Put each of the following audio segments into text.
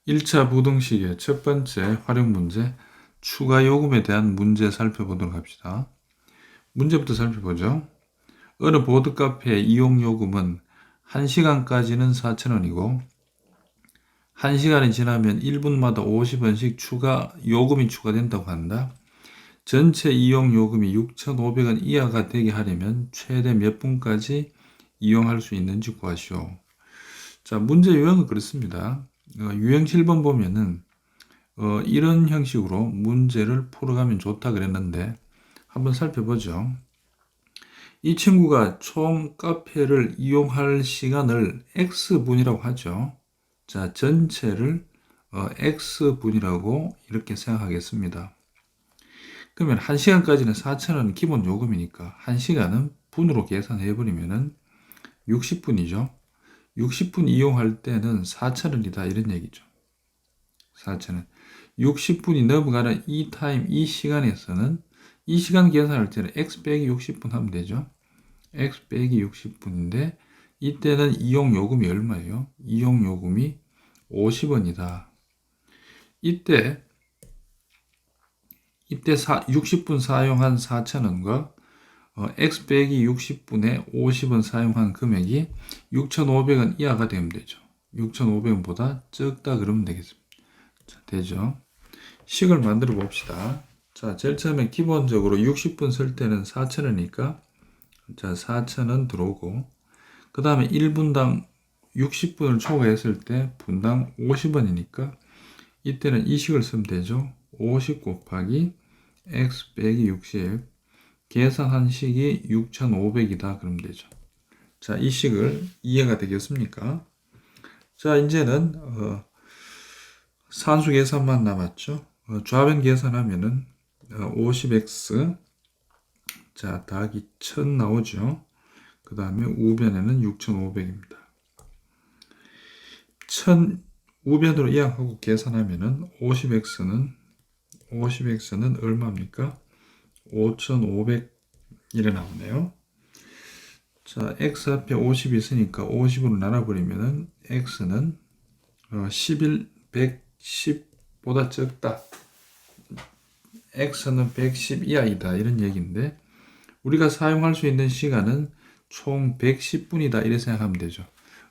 1차 부등식의 첫 번째 활용 문제, 추가 요금에 대한 문제 살펴보도록 합시다. 문제부터 살펴보죠. 어느 보드카페의 이용 요금은 1시간까지는 4,000원이고 1시간이 지나면 1분마다 50원씩 추가 요금이 추가된다고 한다. 전체 이용 요금이 6,500원 이하가 되게 하려면 최대 몇 분까지 이용할 수 있는지 구하시오. 자, 문제 유형은 그렇습니다. 유형 7번 보면은 이런 형식으로 문제를 풀어가면 좋다 그랬는데 한번 살펴보죠. 이 친구가 총 카페를 이용할 시간을 X분이라고 하죠. 자, 전체를 X분이라고 이렇게 생각하겠습니다. 그러면 1시간까지는 4,000원 기본 요금이니까 1시간은 분으로 계산해 버리면은 60분이죠. 60분 이용할 때는 4,000원이다 이런 얘기죠. 4,000원. 60분이 넘어가는 이 타임, 이 시간에서는 이 시간 계산할 때는 x 빼기 60분 하면 되죠. x 빼기 60분인데 이때는 이용 요금이 얼마예요? 이용 요금이 50원이다. 이때 60분 사용한 4,000원과 x 빼기 60분에 50원 사용한 금액이 6,500원 이하가 되면 되죠. 6,500원보다 적다 그러면 되겠습니다. 자, 되죠. 식을 만들어 봅시다. 자, 제일 처음에 기본적으로 60분 쓸 때는 4,000원이니까 자, 4,000원 들어오고 그 다음에 1분당 60분을 초과했을 때 분당 50원이니까 이때는 이 식을 쓰면 되죠. 50 곱하기 x 빼기 60 계산한 식이 6,500이다 그러면 되죠. 자, 이 식을 이해가 되겠습니까? 자, 이제는 산수 계산만 남았죠. 좌변 계산하면은 50x 자 더하기 1000 나오죠. 그 다음에 우변에는 6,500입니다. 1000 우변으로 이항하고 계산하면은 50x는 얼마입니까? 5,500 이래 나오네요. 자, x 앞에 50이 있으니까 50으로 나눠버리면은 x는 110보다 적다. x는 110 이하이다 이런 얘기인데 우리가 사용할 수 있는 시간은 총 110분이다 이렇게 생각하면 되죠.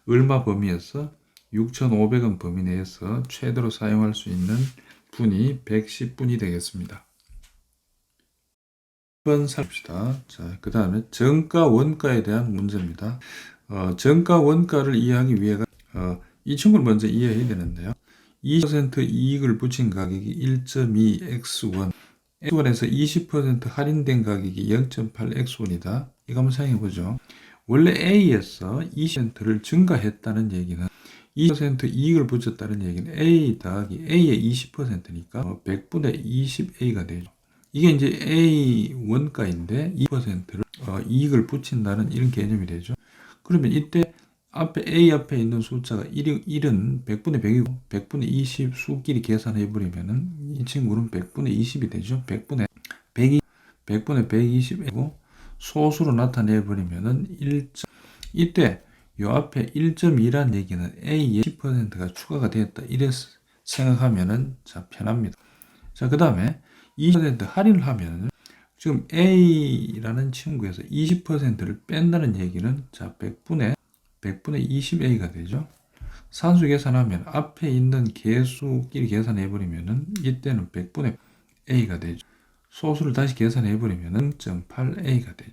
얼마 범위에서 6,500원 범위 내에서 최대로 사용할 수 있는 분이 110분이 되겠습니다. 1번 살펴봅시다. 자, 그 다음에 정가 원가에 대한 문제입니다. 정가 원가를 이해하기 위해가 이 친구를 먼저 이해해야 되는데요. 20% 이익을 붙인 가격이 1.2x1 X1에서 20% 할인된 가격이 0.8X1이다. 이거 한번 생각해 보죠. 원래 A에서 20%를 증가했다는 얘기는 20% 이익을 붙였다는 얘기는 A 더하기 A의 20%니까 100분의 20A가 되죠. 이게 이제 A 원가인데 2%를 이익을 붙인다는 이런 개념이 되죠. 그러면 이때 앞에 A 앞에 있는 숫자가 1은 100분의 100이고 100분의 20 수끼리 계산해 버리면은 이 친구는 100분의 20이 되죠. 100분의 100이 100분의 120이고 소수로 나타내 버리면은 1. 이때 요 앞에 1.2란 얘기는 A의 10%가 추가가 되었다. 이래 생각하면은 자 편합니다. 자, 그다음에 20% 할인을 하면 지금 A라는 친구에서 20%를 뺀다는 얘기는 자 100분의 20A가 되죠. 산수 계산하면 앞에 있는 개수끼리 계산해 버리면은 이때는 100분의 A가 되죠. 소수를 다시 계산해 버리면은 0.8A가 되죠.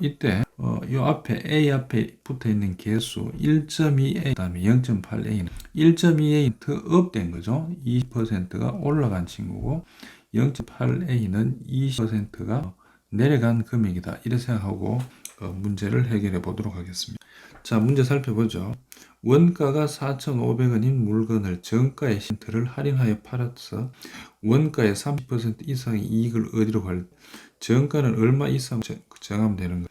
이때 요 앞에 A 앞에 붙어 있는 개수 1.2A 그다음에 0.8A는 1.2A 더 업된 거죠. 20%가 올라간 친구고 0.8A는 20%가 내려간 금액이다. 이렇게 생각하고 문제를 해결해 보도록 하겠습니다. 자, 문제 살펴보죠. 원가가 4,500원인 물건을 정가의 10%를 할인하여 팔아서 원가의 30% 이상의 이익을 얻으려고 할 정가는 얼마 이상 정하면 되는 거.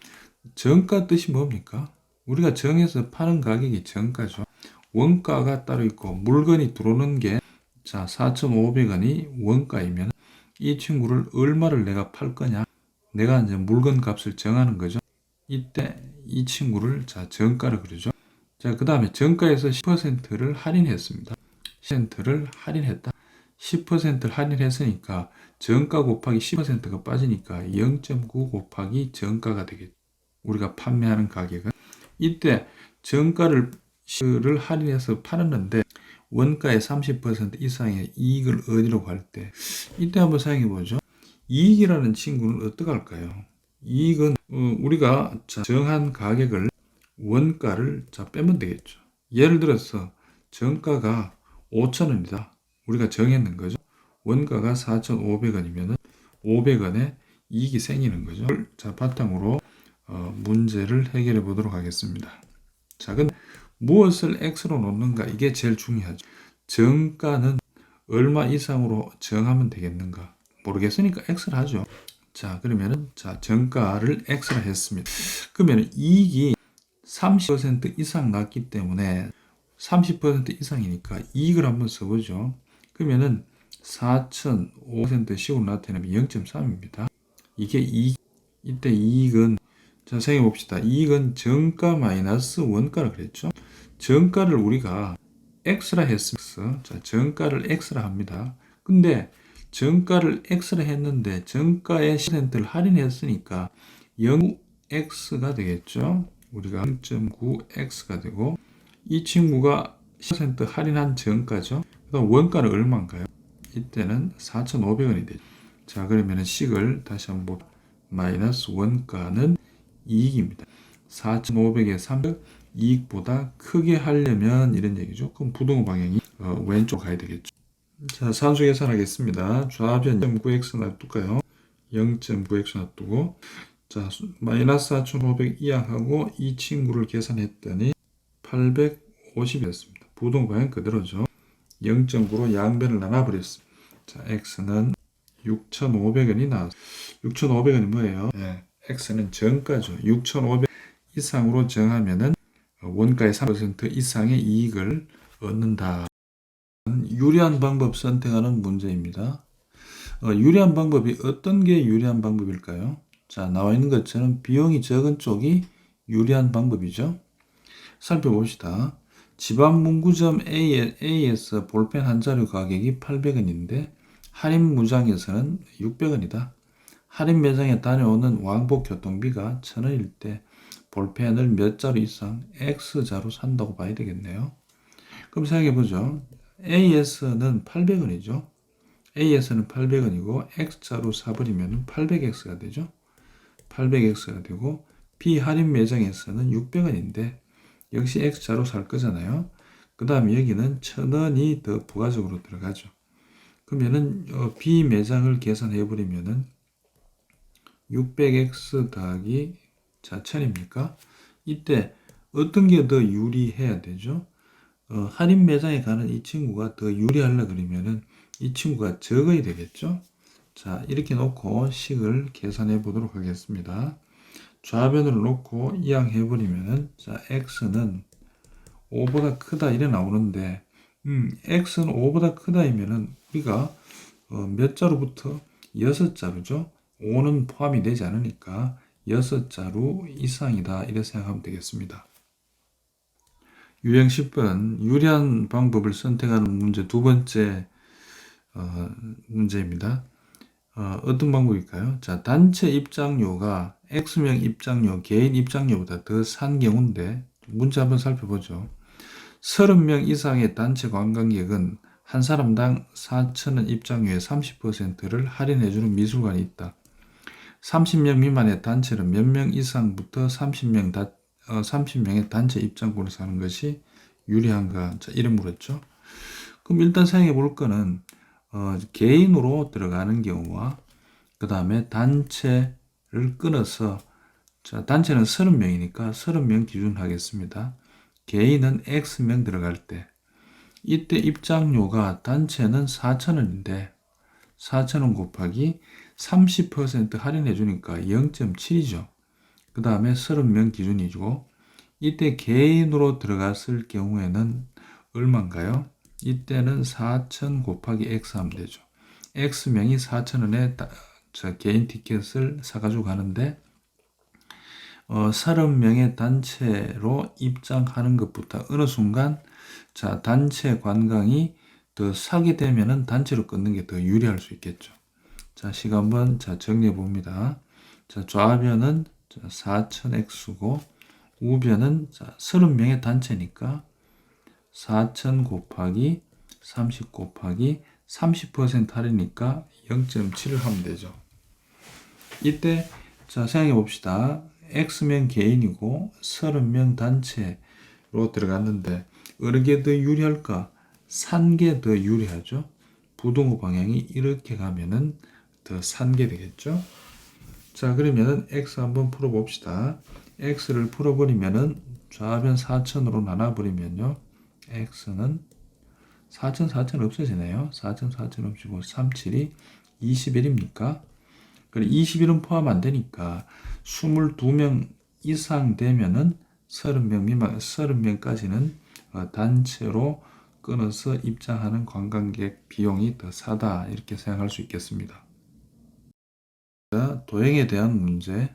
정가 뜻이 뭡니까? 우리가 정해서 파는 가격이 정가죠. 원가가 따로 있고 물건이 들어오는 게 자 4,500원이 원가이면 이 친구를 얼마를 내가 팔 거냐? 내가 이제 물건 값을 정하는 거죠. 이때 이 친구를 자 정가를 그러죠. 자, 그 다음에 정가에서 10%를 할인했습니다. 10%를 할인했다. 10%를 할인했으니까 정가 곱하기 10%가 빠지니까 0.9 곱하기 정가가 되겠죠. 우리가 판매하는 가격은 이때 정가를 할인해서 팔았는데 원가의 30% 이상의 이익을 어디로 갈 때 이때 한번 생각해 보죠. 이익이라는 친구는 어떻게 할까요? 이익은 우리가 정한 가격을 원가를 빼면 되겠죠. 예를 들어서 정가가 5,000원이다. 우리가 정했는 거죠. 원가가 4,500원이면 500원의 이익이 생기는 거죠. 자, 바탕으로 문제를 해결해 보도록 하겠습니다. 자, 근데 무엇을 X로 놓는가? 이게 제일 중요하죠. 정가는 얼마 이상으로 정하면 되겠는가? 모르겠으니까 X를 하죠. 자, 그러면은, 정가를 X로 했습니다. 그러면 이익이 30% 이상 났기 때문에 30% 이상이니까 이익을 한번 써보죠. 그러면은 4,005% 식으로 나타내면 0.3입니다. 이게 이때 이익은, 자, 생각해 봅시다. 이익은 정가 마이너스 원가라 그랬죠. 정가를 우리가 X라 했습니다. 자, 정가를 X라 합니다. 근데 정가를 X라 했는데 정가의 10%를 할인했으니까 0X가 되겠죠. 우리가 0.9X가 되고 이 친구가 10% 할인한 정가죠. 그다음 원가는 얼마인가요? 이때는 4,500원이 되죠. 자, 그러면 식을 다시 한번 마이너스 원가는 이익입니다. 4,500에 300 이익보다 크게 하려면 이런 얘기죠. 그럼 부동의 방향이 왼쪽 가야 되겠죠. 자, 산수 계산하겠습니다. 좌변 0.9x 놔둘까요? 0.9x 놔두고 자, 마이너스 4,500 이항하고 이 친구를 계산했더니 850이었습니다. 부동 방향 그대로죠. 0.9로 양변을 나눠버렸습니다. 자, x는 6,500원이 나왔습니다. 6,500원이 뭐예요? 네, x는 정가죠. 6,500 이상으로 정하면은 원가의 3% 이상의 이익을 얻는다. 유리한 방법 선택하는 문제입니다. 유리한 방법이 어떤 게 유리한 방법일까요? 자, 나와 있는 것처럼 비용이 적은 쪽이 유리한 방법이죠. 살펴봅시다. 지방문구점 A에서 볼펜 한 자루 가격이 800원인데 할인 무장에서는 600원이다. 할인 매장에 다녀오는 왕복 교통비가 1,000원일 때 볼펜을 몇 자루 이상 X자로 산다고 봐야 되겠네요. 그럼 생각해보죠. A에서는 800원이죠. A에서는 800원이고 X자로 사버리면 800X가 되죠. 800X가 되고 B 할인 매장에서는 600원인데 역시 X자로 살 거잖아요. 그 다음에 여기는 1,000원이 더 부가적으로 들어가죠. 그러면은 B 매장을 계산해 버리면은 600X 더하기 1,000입니까? 이때 어떤 게 더 유리해야 되죠? 할인 매장에 가는 이 친구가 더 유리하려 그러면은 이 친구가 적어야 되겠죠? 자, 이렇게 놓고 식을 계산해 보도록 하겠습니다. 좌변으로 놓고 이항해 버리면은 자, x는 5보다 크다 이래 나오는데 x는 5보다 크다이면은 우리가 몇 자루부터 6자루죠. 5는 포함이 되지 않으니까 6자루 이상이다 이렇게 생각하면 되겠습니다. 유형 10번 유리한 방법을 선택하는 문제 두 번째 문제입니다. 어떤 방법일까요? 자, 단체 입장료가 X명 입장료, 개인 입장료보다 더 싼 경우인데 문제 한번 살펴보죠. 30명 이상의 단체 관광객은 한 사람당 4,000원 입장료의 30%를 할인해주는 미술관이 있다. 30명 미만의 단체는 몇 명 이상부터 30명의 단체 입장권을 사는 것이 유리한가? 자, 이런 물었죠. 그럼 일단 생각해 볼 거는 개인으로 들어가는 경우와 그 다음에 단체를 끊어서 자, 단체는 30명이니까 30명 기준 하겠습니다. 개인은 X명 들어갈 때 이때 입장료가 단체는 4,000원인데 4,000원 곱하기 30% 할인해 주니까 0.7이죠. 그 다음에 30명 기준이고 이때 개인으로 들어갔을 경우에는 얼마인가요? 이때는 4,000 곱하기 X 하면 되죠. X명이 4,000원에 개인 티켓을 사가지고 가는데 30명의 단체로 입장하는 것부터 어느 순간 자, 단체 관광이 더 사게 되면은 단체로 끊는 게 더 유리할 수 있겠죠. 자, 시간 한번 정리해 봅니다. 자, 좌변은 4000x고 우변은 30명의 단체니까 4000 곱하기 30 곱하기 30% 할이니까 0.7을 하면 되죠. 이때 생각해 봅시다. X명 개인이고 30명 단체로 들어갔는데 어느 게 더 유리할까? 산 게 더 유리하죠. 부동호 방향이 이렇게 가면은 더 산 게 되겠죠. 자, 그러면은 X 한번 풀어봅시다. X를 풀어버리면은 좌변 4000으로 나눠버리면요. X는 4000 없어지네요. 4000 없어지고 37이 21입니까? 그리고 21은 포함 안 되니까 22명 이상 되면은 30명 미만, 30명까지는 단체로 끊어서 입장하는 관광객 비용이 더 싸다. 이렇게 생각할 수 있겠습니다. 도형에 대한 문제.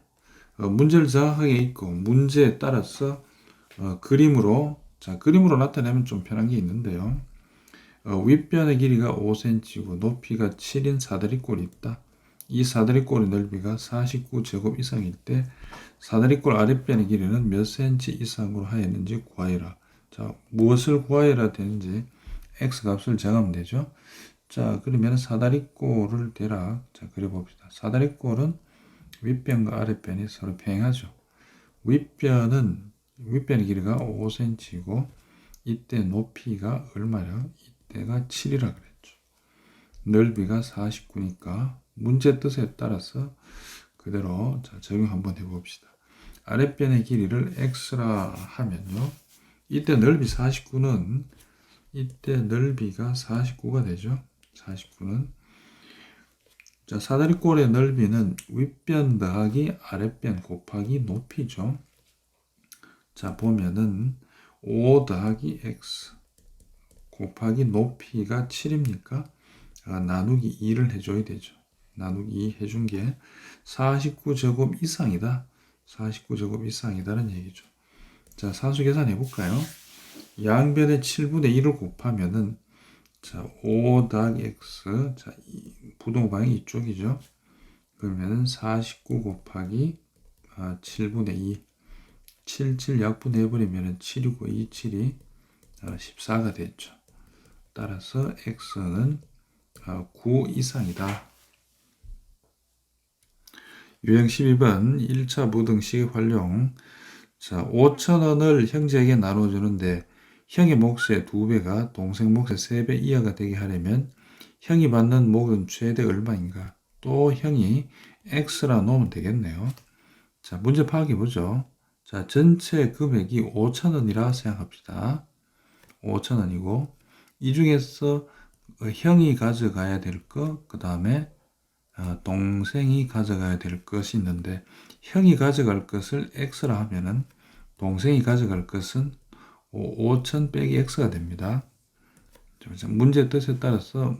문제를 정확하게 읽고 문제에 따라서 그림으로 나타내면 좀 편한 게 있는데요. 윗변의 길이가 5cm고 높이가 7인 사다리꼴이 있다. 이 사다리꼴의 넓이가 49제곱 이상일 때 사다리꼴 아랫변의 길이는 몇 cm 이상으로 하였는지 구하여라. 자, 무엇을 구하여라 되는지 x 값을 정하면 되죠. 자, 그러면 사다리꼴을 대략 그려봅시다. 사다리꼴은 윗변과 아랫변이 서로 평행하죠. 윗변의 길이가 5cm고 이때 높이가 얼마냐? 이때가 7이라 그랬죠. 넓이가 49니까 문제 뜻에 따라서 그대로 적용 한번 해봅시다. 아랫변의 길이를 x라 하면요. 이때 넓이 49는 이때 넓이가 49가 되죠. 49는 사다리꼴의 넓이는 윗변 더하기 아랫변 곱하기 높이죠. 자, 보면은 5 더하기 x 곱하기 높이가 7입니까? 나누기 2를 해줘야 되죠. 나누기 2 해준 게 49제곱 이상이다. 49제곱 이상이다는 얘기죠. 자, 사수 계산 해볼까요? 양변에 7분의 1을 곱하면은 5 더하기 x, 부동 방향이 이쪽이죠. 그러면은 49 곱하기 7분의 2, 7 약분해버리면은 7이고 2, 7이 14가 됐죠. 따라서 x는 9 이상이다. 유형 12번 1차 무등식 활용. 자, 5,000원을 형제에게 나눠주는데 형의 몫의 2배가 동생 몫의 3배 이하가 되게 하려면 형이 받는 몫은 최대 얼마인가? 또 형이 x라 놓으면 되겠네요. 자, 문제 파악해 보죠. 자, 전체 금액이 5,000원이라 생각합시다. 5,000원이고 이 중에서 형이 가져가야 될 것, 그 다음에 동생이 가져가야 될 것이 있는데 형이 가져갈 것을 x라 하면은 동생이 가져갈 것은 5,000 빼기 x가 됩니다. 문제 뜻에 따라서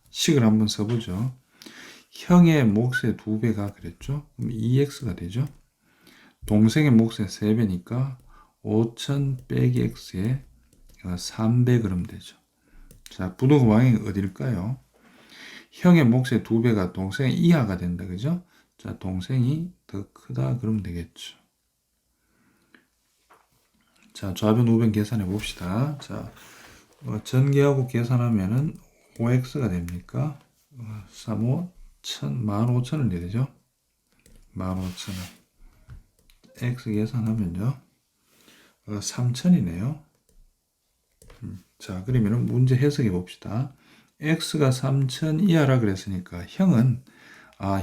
식을 한번 써보죠. 형의 몫의 2배가 그랬죠. 그럼 2x가 되죠. 동생의 몫의 3배니까 5,000 빼기 x에 300 그럼 되죠. 자, 부등호 방향이 어딜까요? 형의 몫의 2배가 동생의 이하가 된다. 그죠? 자, 동생이 더 크다 그러면 되겠죠. 자, 좌변 우변 계산해 봅시다. 자, 전개하고 계산하면은 5x가 됩니까? 3, 5, 1000, 15,000을 내죠. 15,000원. x 계산하면요. 3,000이네요. 자, 그러면은 문제 해석해 봅시다. x가 3,000 이하라 그랬으니까 형은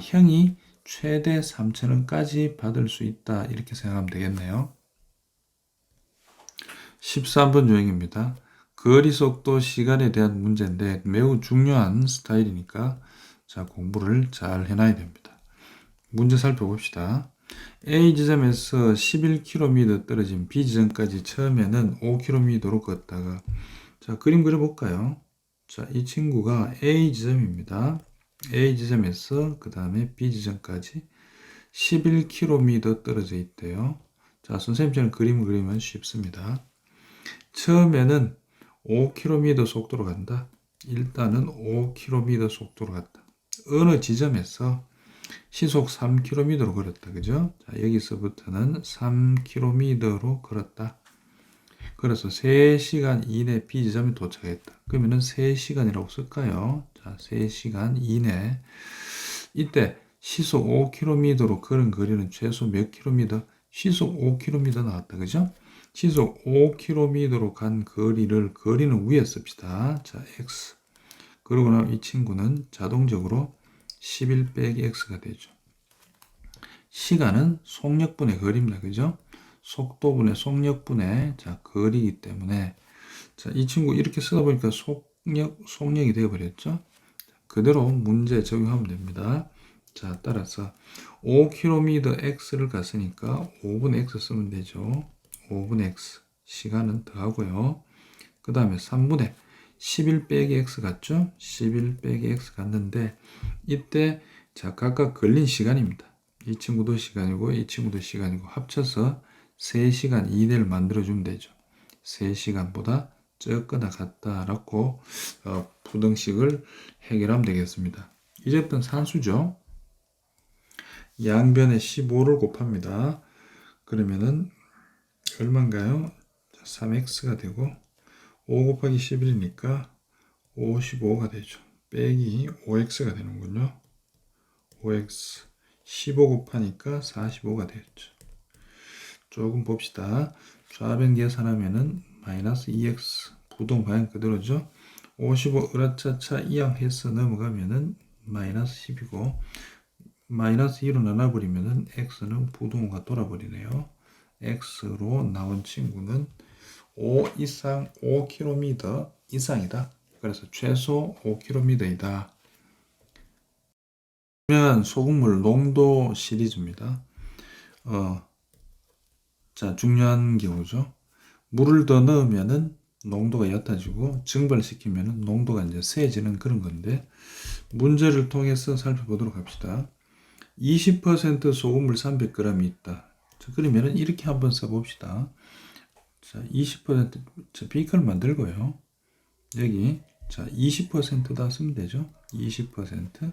형이 최대 3,000원까지 받을 수 있다. 이렇게 생각하면 되겠네요. 13번 유형입니다. 거리 속도 시간에 대한 문제인데 매우 중요한 스타일이니까 공부를 잘 해놔야 됩니다. 문제 살펴봅시다. A 지점에서 11km 떨어진 B 지점까지 처음에는 5km로 걷다가 그림 그려볼까요? 자, 이 친구가 A 지점입니다. A 지점에서 그 다음에 B 지점까지 11km 떨어져 있대요. 자, 선생님처럼 그림을 그리면 쉽습니다. 처음에는 5km 속도로 간다. 일단은 5km 속도로 갔다. 어느 지점에서 시속 3km로 걸었다. 그죠? 자, 여기서부터는 3km로 걸었다. 그래서 3시간 이내 B 지점에 도착했다. 그러면은 3시간이라고 쓸까요? 자, 3시간 이내. 이때 시속 5km로 걸은 거리는 최소 몇 킬로미터? 시속 5km 나왔다. 그죠? 시속 5km로 간 거리는 위에 씁시다. 자, x. 그러고 나면 이 친구는 자동적으로 11 빼기 x가 되죠. 시간은 속력분의 거리입니다. 그죠? 속도분의 속력분의 자, 거리이기 때문에 자, 이 친구 이렇게 쓰다 보니까 속력이 되어버렸죠. 그대로 문제 적용하면 됩니다. 자, 따라서 5km x를 갔으니까 5분 x 쓰면 되죠. 5분 x. 시간은 더하고요. 그 다음에 3분의 11 빼기 x 갔죠? 11 빼기 x 갔는데 이때 자, 각각 걸린 시간입니다. 이 친구도 시간이고 이 친구도 시간이고 합쳐서 3시간 이내를 만들어주면 되죠. 3시간보다 적거나 같다라고 부등식을 해결하면 되겠습니다. 이제부터는 산수죠. 양변에 15를 곱합니다. 그러면은 얼마인가요? 3x가 되고 5 곱하기 11이니까 55가 되죠. 빼기 5x가 되는군요. 5x 15 곱하니까 45가 되었죠. 조금 봅시다. 좌변 계산하면은 마이너스 2x 부동 방향 그대로죠. 55 으라차차 이항해서 넘어가면은 마이너스 10이고 마이너스 2로 나눠버리면은 x는 부동호가 돌아버리네요. x로 나온 친구는 5km 이상이다. 그래서 최소 5km이다. 그러면 소금물 농도 시리즈입니다. 자, 중요한 경우죠. 물을 더 넣으면은 농도가 얕아지고 증발시키면은 농도가 이제 세지는 그런 건데 문제를 통해서 살펴보도록 합시다. 20% 소금물 300g이 있다. 자, 그러면은 이렇게 한번 써봅시다. 자, 20% 자, 비커를 만들고요. 여기 자, 20%다 쓰면 되죠. 20%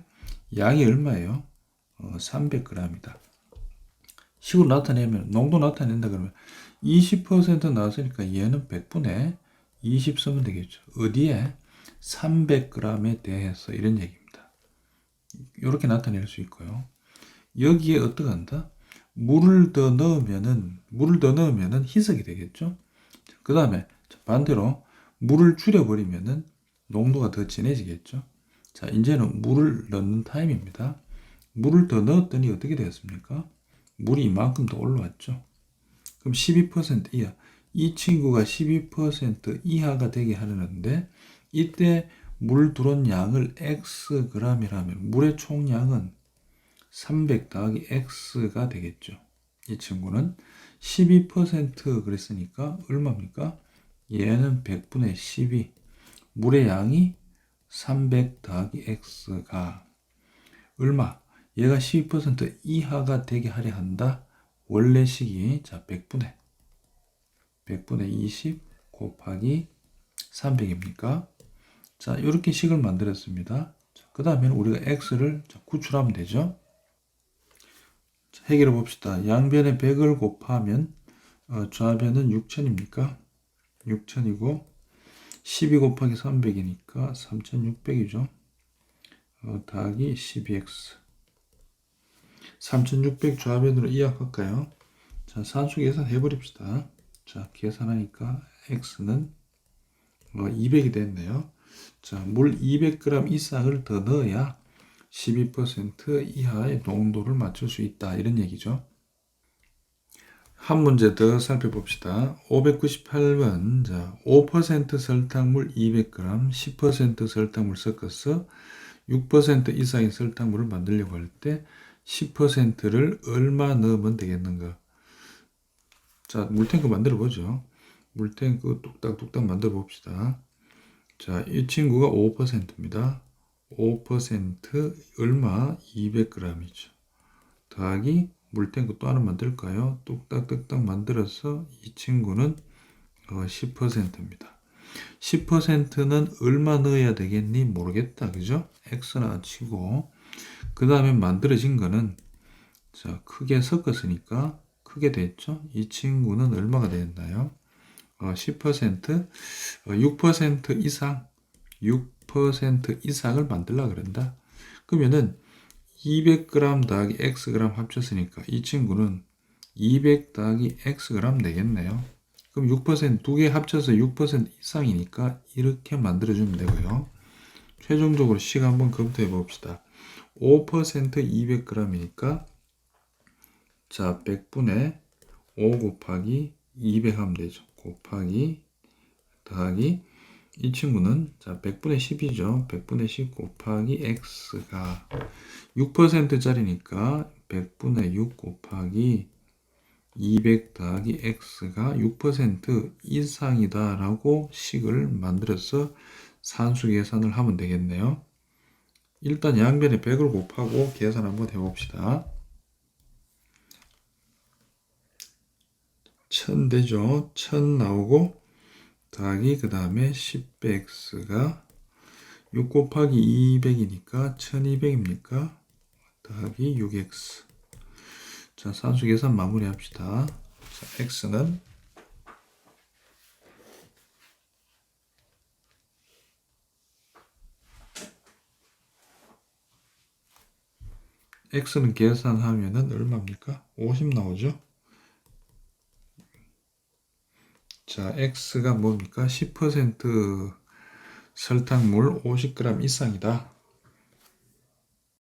양이 얼마예요? 300g이다. 식으로 나타내면 농도 나타낸다 그러면 20% 나왔으니까 얘는 100분의 20 쓰면 되겠죠. 어디에? 300g에 대해서 이런 얘기입니다. 이렇게 나타낼 수 있고요. 여기에 어떻게 한다? 물을 더 넣으면은 희석이 되겠죠. 그 다음에 반대로 물을 줄여버리면은 농도가 더 진해지겠죠. 자, 이제는 물을 넣는 타임입니다. 물을 더 넣었더니 어떻게 되었습니까? 물이 이만큼 더 올라왔죠. 그럼 12% 이하. 이 친구가 12% 이하가 되게 하려는데 이때 물 들어온 양을 xg이라면 물의 총량은 300 더하기 x가 되겠죠. 이 친구는 12% 그랬으니까 얼마입니까? 얘는 100분의 12. 물의 양이 300 더하기 x가 얼마? 얘가 12% 이하가 되게 하려 한다. 원래 식이 자 100분의 20 곱하기 300입니까? 자, 이렇게 식을 만들었습니다. 그 다음에 우리가 x를 구출하면 되죠. 자, 해결해 봅시다. 양변에 100을 곱하면 좌변은 6000입니까? 6000이고 12 곱하기 300이니까 3600이죠. 더하기 12x 3600 좌변으로 이약할까요? 자, 산수 계산 해버립시다. 자, 계산하니까 x는 200이 됐네요. 자, 물 200g 이상을 더 넣어야 12% 이하의 농도를 맞출 수 있다. 이런 얘기죠. 한 문제 더 살펴봅시다. 598번. 자, 5% 설탕물 200g, 10% 설탕물 섞어서 6% 이상의 설탕물을 만들려고 할 때 10%를 얼마 넣으면 되겠는가? 자, 물탱크 만들어 보죠. 물탱크 뚝딱뚝딱 만들어 봅시다. 자, 이 친구가 5%입니다. 5% 얼마? 200g이죠. 더하기 물탱크 또 하나 만들까요? 뚝딱뚝딱 만들어서 이 친구는 10%입니다. 10%는 얼마 넣어야 되겠니? 모르겠다. 그죠? X나 치고. 그 다음에 만들어진 거는, 자, 크게 섞었으니까 크게 됐죠? 이 친구는 얼마가 되었나요? 10%, 6% 이상, 6% 이상을 만들려고 그런다. 그러면은 200g 더하기 Xg 합쳤으니까 이 친구는 200 더하기 Xg 되겠네요. 그럼 6%두 개 합쳐서 6% 이상이니까 이렇게 만들어주면 되고요. 최종적으로 식 한번 검토해 봅시다. 5% 200g이니까 자 100분의 5 곱하기 200 하면 되죠. 곱하기 더하기 이 친구는 자 100분의 10이죠. 100분의 10 곱하기 x가 6%짜리니까 100분의 6 곱하기 200 더하기 x가 6% 이상이다 라고 식을 만들어서 산수 계산을 하면 되겠네요. 일단 양변에 100을 곱하고 계산 한번 해봅시다. 1000 되죠. 1000 나오고 더하기 그 다음에 10배 x가 6 곱하기 200이니까 1200입니까? 더하기 6x. 자, 산수 계산 마무리 합시다. 자, x는 계산하면은 얼마입니까? 50 나오죠? 자, x가 뭡니까? 10% 설탕물 50g 이상이다.